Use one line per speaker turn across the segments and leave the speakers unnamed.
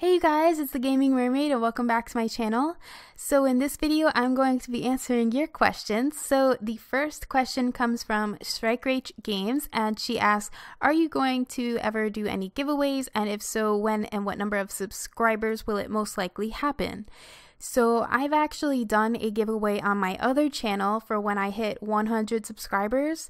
Hey you guys, it's the Gaming Mermaid and welcome back to my channel. So in this video, I'm going to be answering your questions. So the first question comes from Shaytards Games and she asks, are you going to ever do any giveaways? And if so, when and what number of subscribers will it most likely happen? So I've actually done a giveaway on my other channel for when I hit 100 subscribers.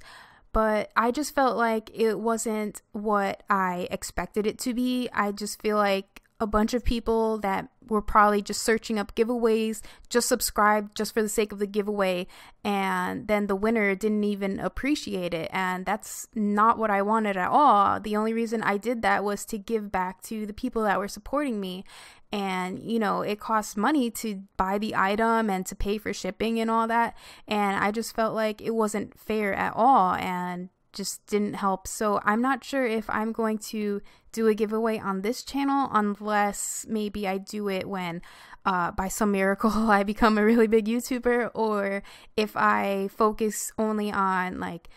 But I just felt like it wasn't what I expected it to be. I just feel like a bunch of people that were probably just searching up giveaways, just subscribed just for the sake of the giveaway, and then the winner didn't even appreciate it, and that's not what I wanted at all. The only reason I did that was to give back to the people that were supporting me, and you know, it costs money to buy the item and to pay for shipping and all that, and I just felt like it wasn't fair at all and just didn't help. So I'm not sure if I'm going to do a giveaway on this channel unless maybe I do it when by some miracle I become a really big YouTuber, or if I focus only on like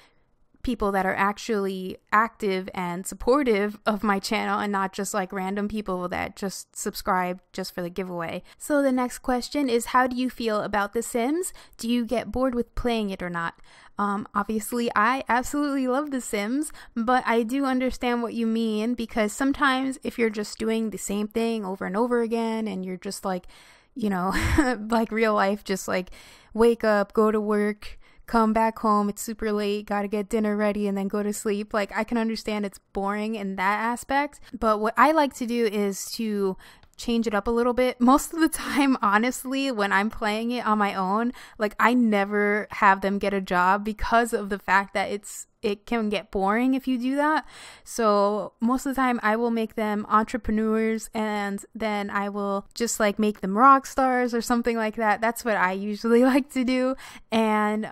people that are actually active and supportive of my channel and not just like random people that just subscribe just for the giveaway. So the next question is, how do you feel about The Sims? Do you get bored with playing it or not? Obviously I absolutely love The Sims, but I do understand what you mean, because sometimes if you're just doing the same thing over and over again and you're just like, you know, like real life, just like wake up, go to work, come back home, it's super late, gotta get dinner ready, and then go to sleep. Like, I can understand it's boring in that aspect, but what I like to do is to change it up a little bit. Most of the time, honestly, when I'm playing it on my own, like, I never have them get a job because of the fact that it can get boring if you do that. So most of the time I will make them entrepreneurs, and then I will just like make them rock stars or something like that. That's what I usually like to do. And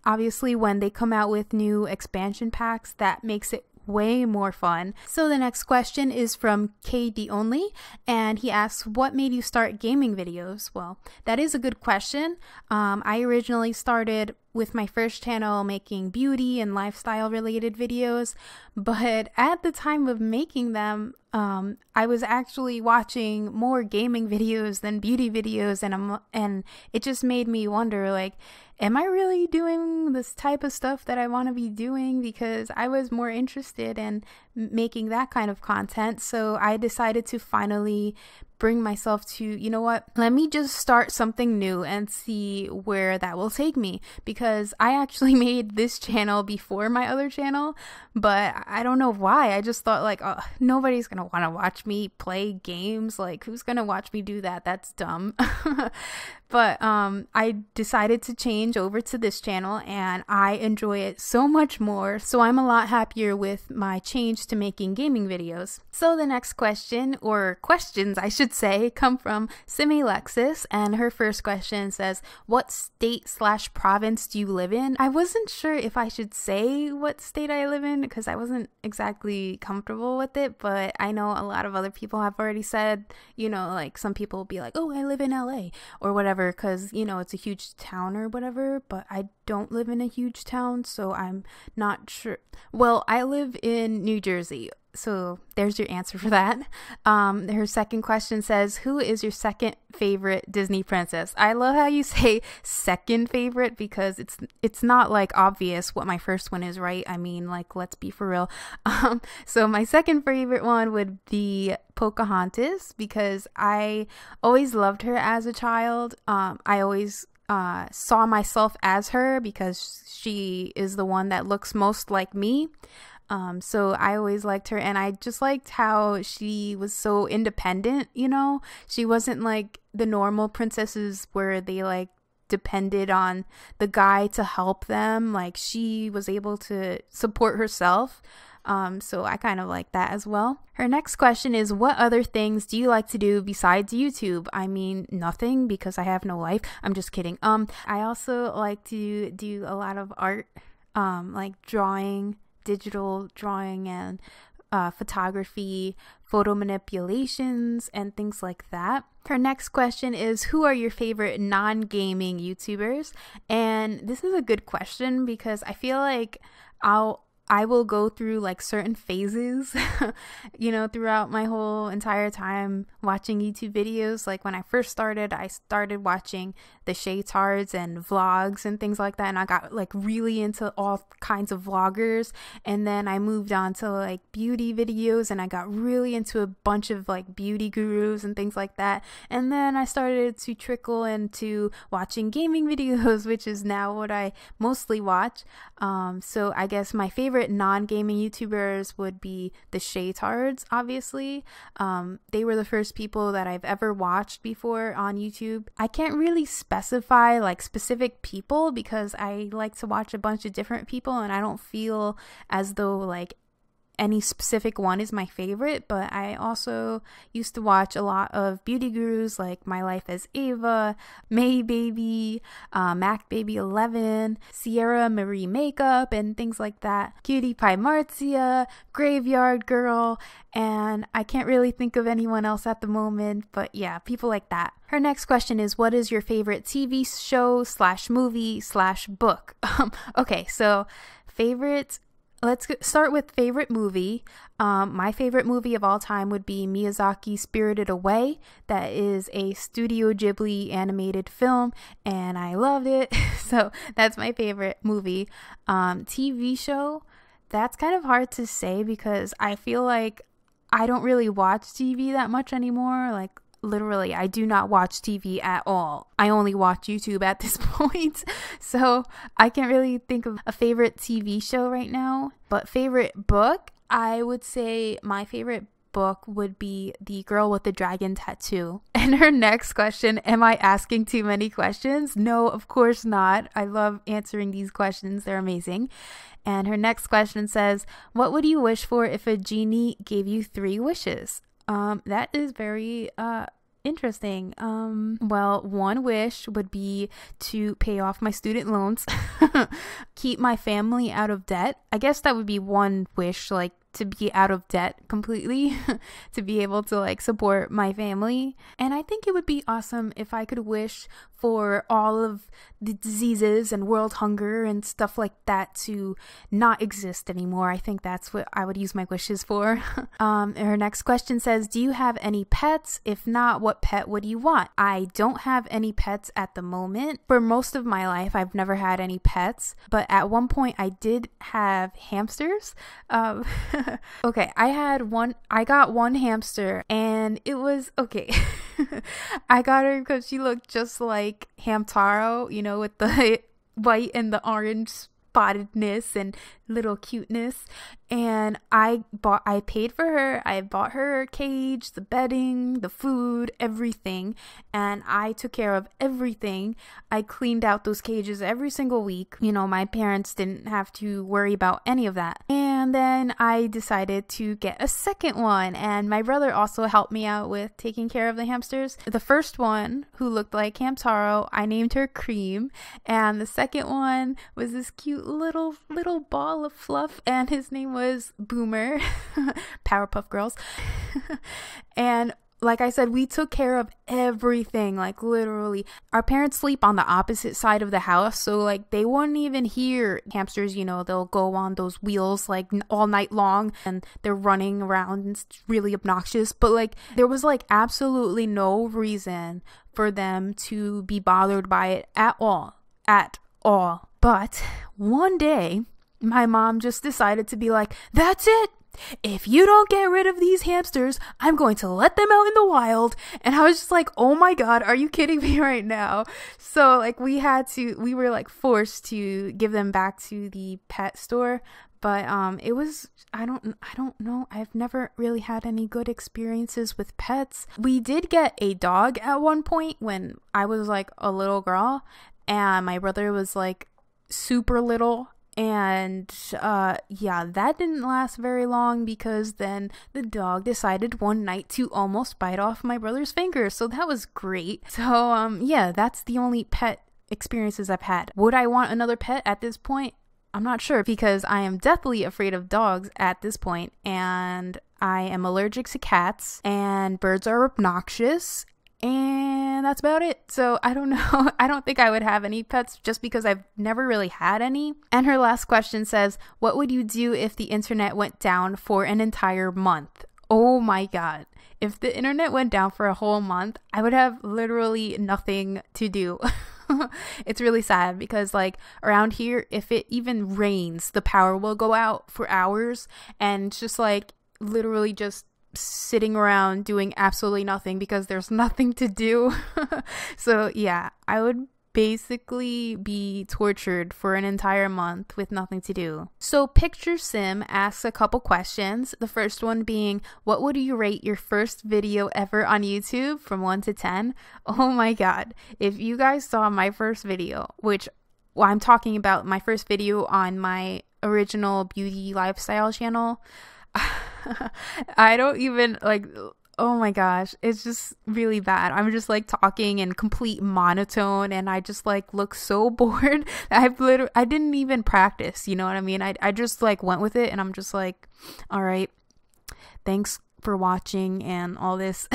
obviously when they come out with new expansion packs, that makes it way more fun. So the next question is from KhayTheOnly, and he asks, what made you start gaming videos? Well, that is a good question. I originally started with my first channel making beauty and lifestyle related videos, but at the time of making them, I was actually watching more gaming videos than beauty videos, and it just made me wonder, like, am I really doing this type of stuff that I want to be doing? Because I was more interested in making that kind of content. So I decided to finally bring myself to, you know what, let me just start something new and see where that will take me, because I actually made this channel before my other channel, but I don't know why. I just thought like, oh, nobody's gonna want to watch me play games. Like, who's gonna watch me do that? That's dumb. But I decided to change over to this channel and I enjoy it so much more, so I'm a lot happier with my change to making gaming videos. So the next question, or questions I should say, come from SimmyLexis, and her first question says, what state/province do you live in? I wasn't sure if I should say what state I live in because I wasn't exactly comfortable with it, but I know a lot of other people have already said, you know, like some people will be like, oh, I live in LA or whatever, because you know it's a huge town or whatever, but I don't live in a huge town, so I'm not sure. Well, I live in New Jersey, so there's your answer for that. Her second question says, who is your second favorite Disney princess? I love how you say second favorite, because it's not like obvious what my first one is, right? I mean, like, let's be for real. So my second favorite one would be Pocahontas, because I always loved her as a child. I always saw myself as her because she is the one that looks most like me. So I always liked her, and I just liked how she was so independent, you know? She wasn't like the normal princesses where they like depended on the guy to help them. Like, she was able to support herself. So I kind of like that as well. Her next question is, what other things do you like to do besides YouTube? I mean, nothing, because I have no life. I'm just kidding. I also like to do a lot of art, like drawing, digital drawing, and photography, photo manipulations, and things like that. Her next question is, who are your favorite non-gaming YouTubers? And this is a good question because I feel like I'll I will go through like certain phases, throughout my whole entire time watching YouTube videos. Like when I first started, I started watching the Shaytards and vlogs and things like that. And I got like really into all kinds of vloggers. And then I moved on to like beauty videos, and I got really into a bunch of like beauty gurus and things like that. And then I started to trickle into watching gaming videos, which is now what I mostly watch. So I guess my favorite non-gaming YouTubers would be the Shaytards, obviously. They were the first people that I've ever watched before on YouTube. I can't really specify like specific people because I like to watch a bunch of different people, and I don't feel as though like any specific one is my favorite. But I also used to watch a lot of beauty gurus like My Life as Ava, May Baby, Mac Baby 11, Sierra Marie Makeup, and things like that. Cutie Pie Marzia, Graveyard Girl, and I can't really think of anyone else at the moment, but yeah, people like that. Her next question is, what is your favorite TV show / movie / book? Okay, so favorites. Let's start with favorite movie. My favorite movie of all time would be Miyazaki's Spirited Away. That is a Studio Ghibli animated film, and I loved it. So that's my favorite movie. TV show, that's kind of hard to say because I feel like I don't really watch TV that much anymore. Like literally, I do not watch TV at all. I only watch YouTube at this point. So I can't really think of a favorite TV show right now. But favorite book, I would say my favorite book would be The Girl with the Dragon Tattoo. And her next question, am I asking too many questions? No, of course not. I love answering these questions. They're amazing. And her next question says, what would you wish for if a genie gave you 3 wishes? That is very interesting. Well, one wish would be to pay off my student loans, keep my family out of debt. I guess that would be one wish, like to be out of debt completely, to be able to like support my family. And I think it would be awesome if I could wish for all of the diseases and world hunger and stuff like that to not exist anymore. I think that's what I would use my wishes for. Her next question says, do you have any pets? If not, what pet would you want? I don't have any pets at the moment. For most of my life, I've never had any pets, but at one point I did have hamsters. Okay, I got one hamster, and it was okay. I got her because she looked just like Hamtaro, with the white and the orange spottedness and little cuteness. And I paid for her. I bought her a cage, the bedding, the food, everything, and I took care of everything. I cleaned out those cages every single week. My parents didn't have to worry about any of that. And then I decided to get a second one, and my brother also helped me out with taking care of the hamsters. The first one, who looked like Hamtaro, I named her Cream, and the second one was this cute little ball of fluff, and his name was Boomer. Powerpuff Girls. And like I said, we took care of everything, like literally. Our parents sleep on the opposite side of the house, so like they wouldn't even hear hamsters, they'll go on those wheels like all night long and they're running around and it's really obnoxious. But like there was like absolutely no reason for them to be bothered by it at all. But one day, my mom just decided to be like, that's it. If you don't get rid of these hamsters, I'm going to let them out in the wild. And I was just like, oh my God, are you kidding me right now? So like we were like forced to give them back to the pet store. But it was, I don't know. I've never really had any good experiences with pets. We did get a dog at one point when I was like a little girl, and my brother was like super little. And that didn't last very long because then the dog decided one night to almost bite off my brother's finger. So that was great. So that's the only pet experiences I've had. Would I want another pet at this point? I'm not sure, because I am deathly afraid of dogs at this point, and I am allergic to cats, and birds are obnoxious. And that's about it. So I don't know. I don't think I would have any pets just because I've never really had any. And her last question says, what would you do if the internet went down for an entire month? Oh my God. If the internet went down for a whole month, I would have literally nothing to do. It's really sad because like around here, if it even rains, the power will go out for hours, and it's just like literally just sitting around doing absolutely nothing because there's nothing to do. So yeah, I would basically be tortured for an entire month with nothing to do. So Picture Sim asks a couple questions. The first one being, what would you rate your first video ever on YouTube from 1 to 10? Oh my God. If you guys saw my first video, which I'm talking about my first video on my original beauty lifestyle channel, I don't even like, oh my gosh, it's just really bad. I'm just like talking in complete monotone, and I just like look so bored. I didn't even practice, you know what I mean? I just like went with it, and I'm just like, all right, thanks for watching and all this.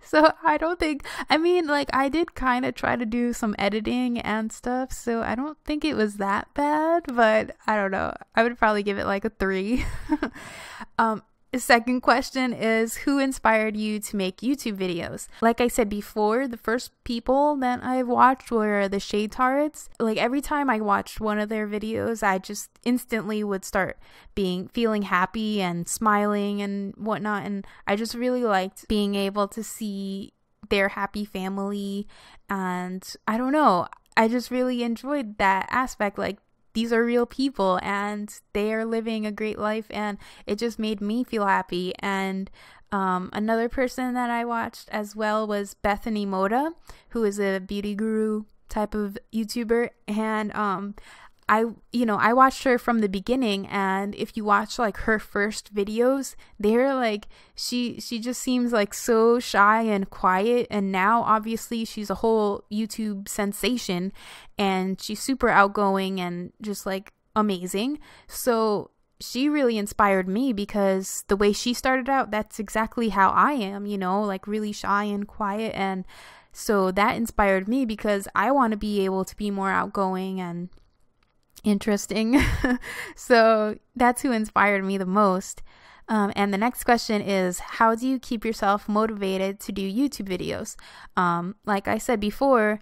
So I don't think, I mean, like I did kind of try to do some editing and stuff, so I don't think it was that bad, but I don't know. I would probably give it like a 3. The second question is, who inspired you to make YouTube videos? Like I said before, the first people that I watched were the Shaytards. Like every time I watched one of their videos, I just instantly would start feeling happy and smiling and whatnot. And I just really liked being able to see their happy family. And I don't know, I just really enjoyed that aspect. Like, these are real people and they are living a great life, and it just made me feel happy. And another person that I watched as well was Bethany Moda, who is a beauty guru type of YouTuber, and I watched her from the beginning, and if you watch like her first videos, they're like, she just seems like so shy and quiet, and now obviously she's a whole YouTube sensation, and she's super outgoing and just like amazing. So she really inspired me because the way she started out, that's exactly how I am, like really shy and quiet. And so that inspired me because I want to be able to be more outgoing and interesting. So that's who inspired me the most. And the next question is, how do you keep yourself motivated to do YouTube videos? Like I said before,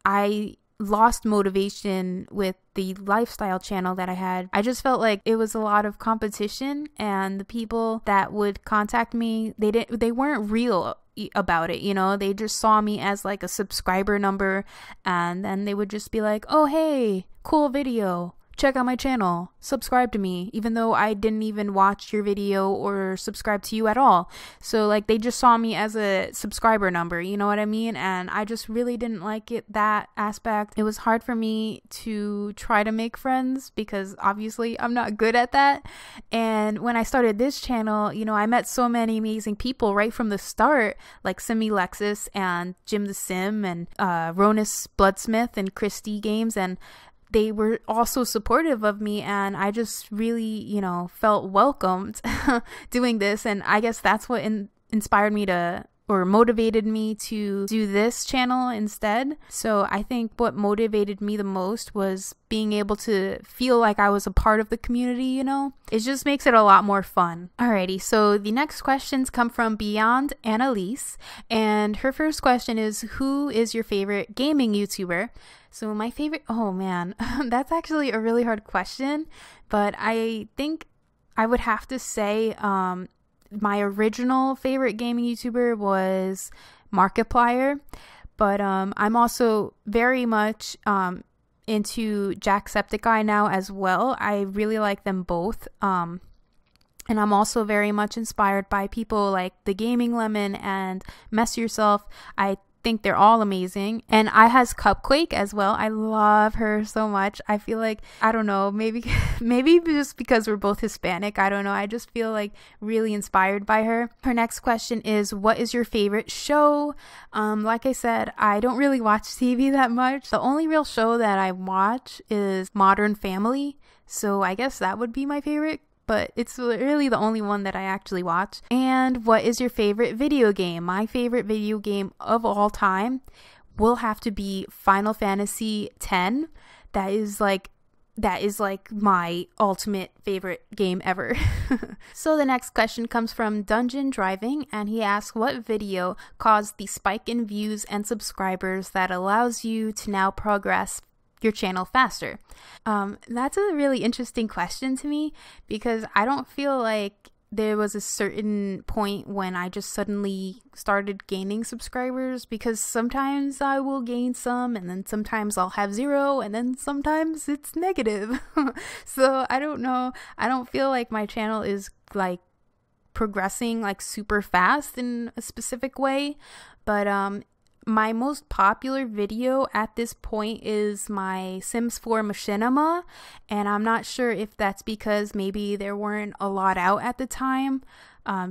I lost motivation with the lifestyle channel that I had. I just felt like it was a lot of competition, and the people that would contact me, they weren't real about it, they just saw me as like a subscriber number, and then they would just be like, oh hey, cool video, check out my channel, subscribe to me, even though I didn't even watch your video or subscribe to you at all. So like they just saw me as a subscriber number, you know what I mean? And I just really didn't like that aspect. It was hard for me to try to make friends because obviously I'm not good at that. And when I started this channel, I met so many amazing people right from the start, like SimmyLexis and Jim the Sim and Ronus Bloodsmith and Christy Games, and they were also supportive of me, and I just really, felt welcomed doing this. And I guess that's what inspired me or motivated me to do this channel instead. So I think what motivated me the most was being able to feel like I was a part of the community, It just makes it a lot more fun. Alrighty, so the next questions come from Beyond Annalise, and her first question is, who is your favorite gaming YouTuber? So my favorite, oh man, that's actually a really hard question, but I think I would have to say my original favorite gaming YouTuber was Markiplier, but I'm also very much into Jacksepticeye now as well. I really like them both. And I'm also very much inspired by people like The Gaming Lemon and Mess Yourself. I think they're all amazing. And I has Cupquake as well. I love her so much. I feel like, I don't know, maybe just because we're both Hispanic, I don't know, I just feel like really inspired by her. Her next question is, what is your favorite show? Like I said, I don't really watch TV that much. The only real show that I watch is Modern Family, so I guess that would be my favorite but it's really the only one that I actually watch. And what is your favorite video game? My favorite video game of all time will have to be Final Fantasy X. That is like my ultimate favorite game ever. So the next question comes from Dungeon Driving, and he asks, what video caused the spike in views and subscribers that allows you to now progress your channel faster? That's a really interesting question to me, because I don't feel like there was a certain point when I just suddenly started gaining subscribers, because sometimes I will gain some and then sometimes I'll have 0 and then sometimes it's negative. So I don't know. I don't feel like my channel is like progressing like super fast in a specific way, but my most popular video at this point is my Sims 4 Machinima, and I'm not sure if that's because maybe there weren't a lot out at the time,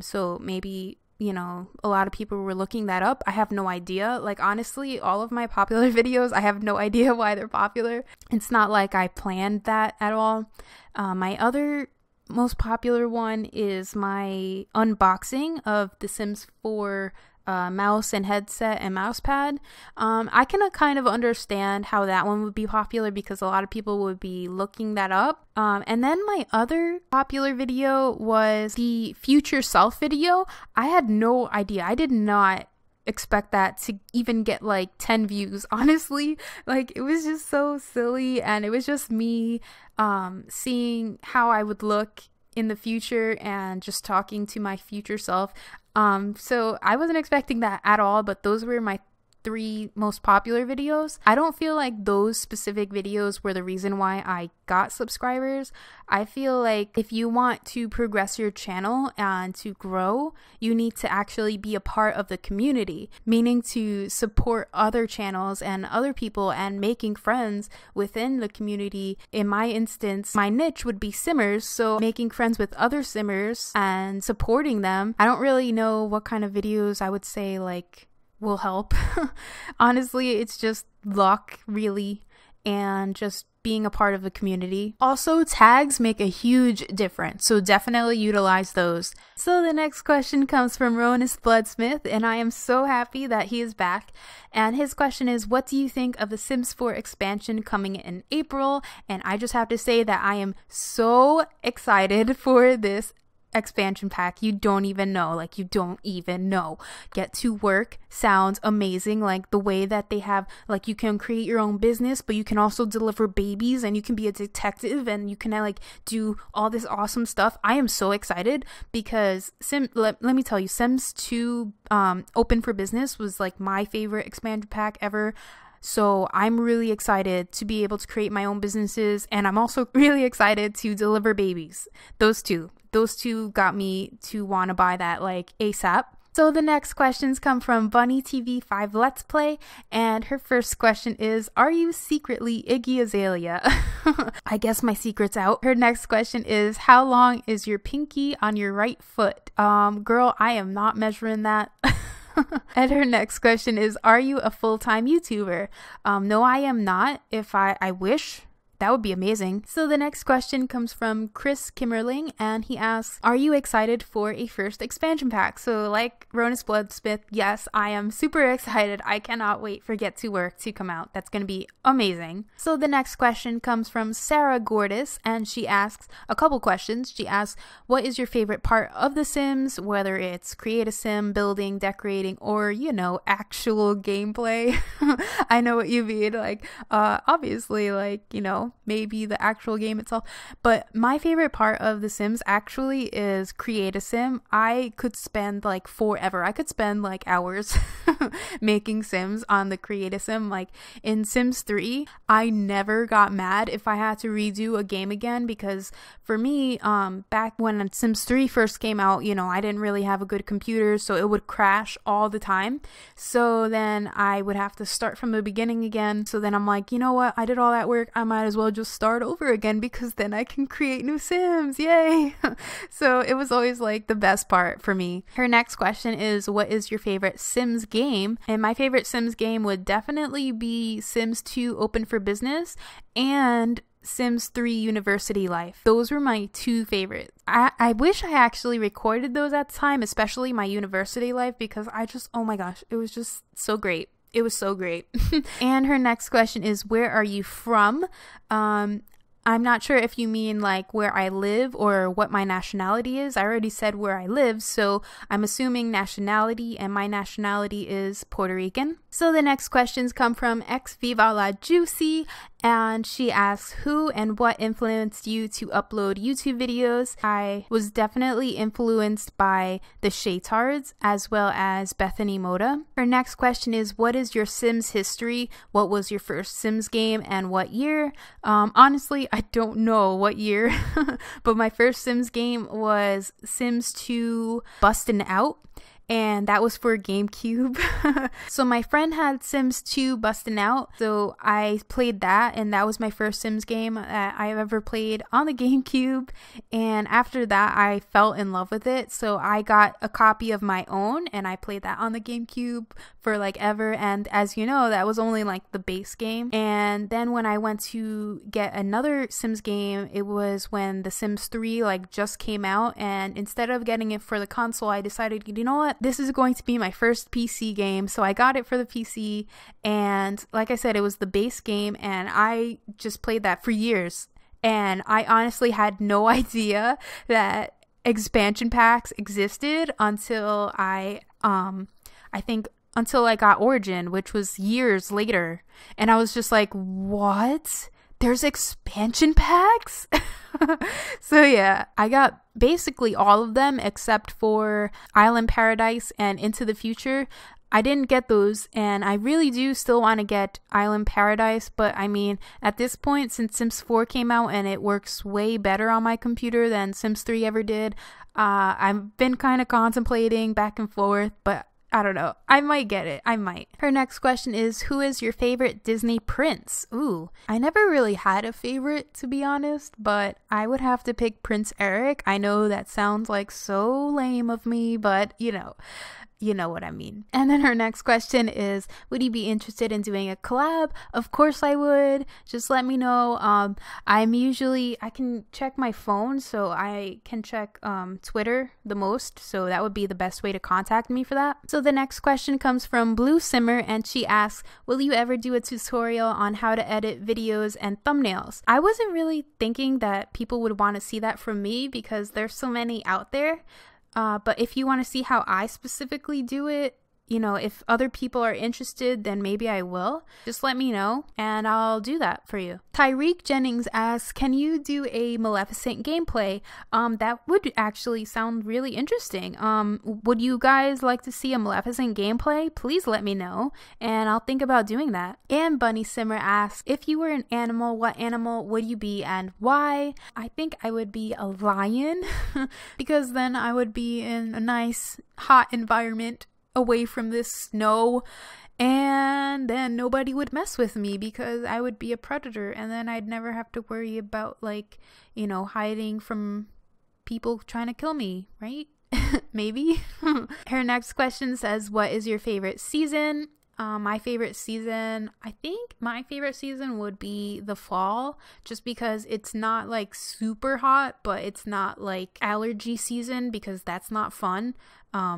so maybe, you know, a lot of people were looking that up. I have no idea. Like, honestly, all of my popular videos, I have no idea why they're popular. It's not like I planned that at all. My other most popular one is my unboxing of the Sims 4 mouse and headset and mouse pad. I can kind of understand how that one would be popular, because a lot of people would be looking that up. And then my other popular video was the future self video. I had no idea. I did not expect that to even get like 10 views, honestly. Like, it was just so silly, and it was just me seeing how I would look in the future and just talking to my future self. So I wasn't expecting that at all, but those were my 3 most popular videos. I don't feel like those specific videos were the reason why I got subscribers. I feel like if you want to progress your channel and to grow, you need to actually be a part of the community, meaning to support other channels and other people and making friends within the community. In my instance, my niche would be simmers, so making friends with other simmers and supporting them. I don't really know what kind of videos I would say like will help. Honestly, it's just luck, really, and just being a part of the community. Also, tags make a huge difference, so definitely utilize those. So the next question comes from Ronis Bloodsmith, and I am so happy that he is back. And his question is, what do you think of the Sims 4 expansion coming in April? And I just have to say that I am so excited for this expansion pack. You don't even know. Like, you don't even know. Get to Work sounds amazing. Like, the way that they have, like, you can create your own business, but you can also deliver babies, and you can be a detective, and you can like do all this awesome stuff. I am so excited, because let me tell you, Sims 2 Open for Business was like my favorite expansion pack ever. So I'm really excited to be able to create my own businesses, and I'm also really excited to deliver babies. Those two got me to want to buy that like ASAP. So the next questions come from Bunny TV 5 Let's Play, and her first question is, are you secretly Iggy Azalea? I guess my secret's out. Her next question is, how long is your pinky on your right foot? Girl, I am not measuring that. And her next question is, are you a full-time YouTuber? No, I am not. If I wish. That would be amazing. So the next question comes from Chris Kimmerling, and he asks, are you excited for a first expansion pack? So like Ronis Bloodsmith, yes, I am super excited. I cannot wait for Get to Work to come out. That's going to be amazing. So the next question comes from Sarah Gordis, and she asks a couple questions. She asks, what is your favorite part of The Sims? Whether it's create a sim, building, decorating, or, you know, actual gameplay. I know what you mean. Like, obviously, like, you know, maybe the actual game itself, but my favorite part of The Sims actually is create a sim. I could spend like forever. I could spend like hours making sims on the create a sim. Like in Sims 3, I never got mad if I had to redo a game again, because for me, back when Sims 3 first came out, you know, I didn't really have a good computer, so it would crash all the time. So then I would have to start from the beginning again. So then I'm like, you know what? I did all that work. I might as well just start over again, because then I can create new sims. Yay. So it was always like the best part for me. Her next question is, what is your favorite Sims game? And my favorite Sims game would definitely be Sims 2 Open for Business and Sims 3 University Life. Those were my two favorites. I wish I actually recorded those at the time, especially my University Life, because oh my gosh, it was just so great. It was so great. And her next question is, where are you from? I'm not sure if you mean like where I live or what my nationality is. I already said where I live, so I'm assuming nationality, and my nationality is Puerto Rican. So the next questions come from Ex Viva La Juicy, and she asks, who and what influenced you to upload YouTube videos? I was definitely influenced by the Shaytards as well as Bethany Moda. Her next question is, what is your Sims history? What was your first Sims game and what year? Honestly, I don't know what year, but my first Sims game was Sims 2 Bustin' Out. And that was for GameCube. So my friend had Sims 2 Bustin' Out, so I played that, and that was my first Sims game that I've ever played on the GameCube. And after that, I fell in love with it, so I got a copy of my own, and I played that on the GameCube for like ever. And as you know, that was only like the base game. And then when I went to get another Sims game, it was when The Sims 3 like just came out, and instead of getting it for the console, I decided, you know what? This is going to be my first PC game, so I got it for the PC, and like I said, it was the base game, and I just played that for years, and I honestly had no idea that expansion packs existed until I think until I got Origin, which was years later, and I was just like, what? There's expansion packs? So yeah, I got basically all of them except for Island Paradise and Into the Future. I didn't get those, and I really do still want to get Island Paradise, but I mean, at this point, since Sims 4 came out and it works way better on my computer than Sims 3 ever did, I've been kind of contemplating back and forth, but I don't know. I might get it. I might. Her next question is, who is your favorite Disney prince? Ooh, I never really had a favorite, to be honest, but I would have to pick Prince Eric. I know that sounds like so lame of me, but you know what I mean. And then her next question is, would you be interested in doing a collab? Of course I would. Just let me know. I can check my phone, so I can check Twitter the most, so that would be the best way to contact me for that. So the next question comes from Blue Simmer, and she asks, will you ever do a tutorial on how to edit videos and thumbnails? I wasn't really thinking that people would want to see that from me because there's so many out there. But if you want to see how I specifically do it, you know, if other people are interested, then maybe I will. Just let me know and I'll do that for you. Tyreek Jennings asks, can you do a Maleficent gameplay? That would actually sound really interesting. Would you guys like to see a Maleficent gameplay? Please let me know and I'll think about doing that. And Bunny Simmer asks, if you were an animal, what animal would you be and why? I think I would be a lion because then I would be in a nice hot environment away from this snow, and then nobody would mess with me because I would be a predator, and then I'd never have to worry about, like, you know, hiding from people trying to kill me, right? Maybe. Her next question says, what is your favorite season? My favorite season, I think my favorite season would be the fall, just because it's not like super hot, but it's not like allergy season because that's not fun.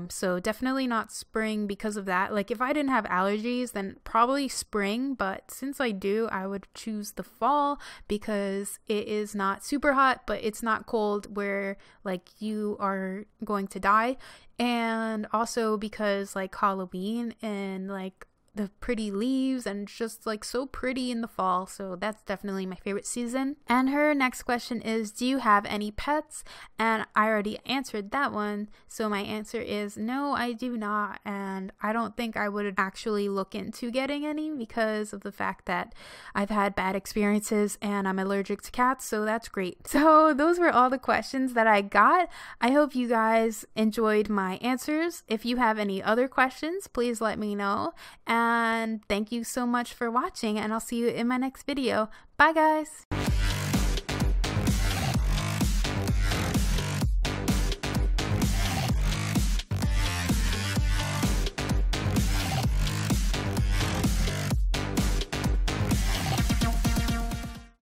So definitely not spring because of that. Like if I didn't have allergies, then probably spring, but since I do, I would choose the fall because it is not super hot, but it's not cold where like you are going to die. And also because like Halloween and like the pretty leaves and just like so pretty in the fall, so that's definitely my favorite season. And her next question is, do you have any pets? And I already answered that one, so my answer is no, I do not, and I don't think I would actually look into getting any because of the fact that I've had bad experiences and I'm allergic to cats, so that's great. So those were all the questions that I got. I hope you guys enjoyed my answers. If you have any other questions, please let me know. And thank you so much for watching, and I'll see you in my next video. Bye guys!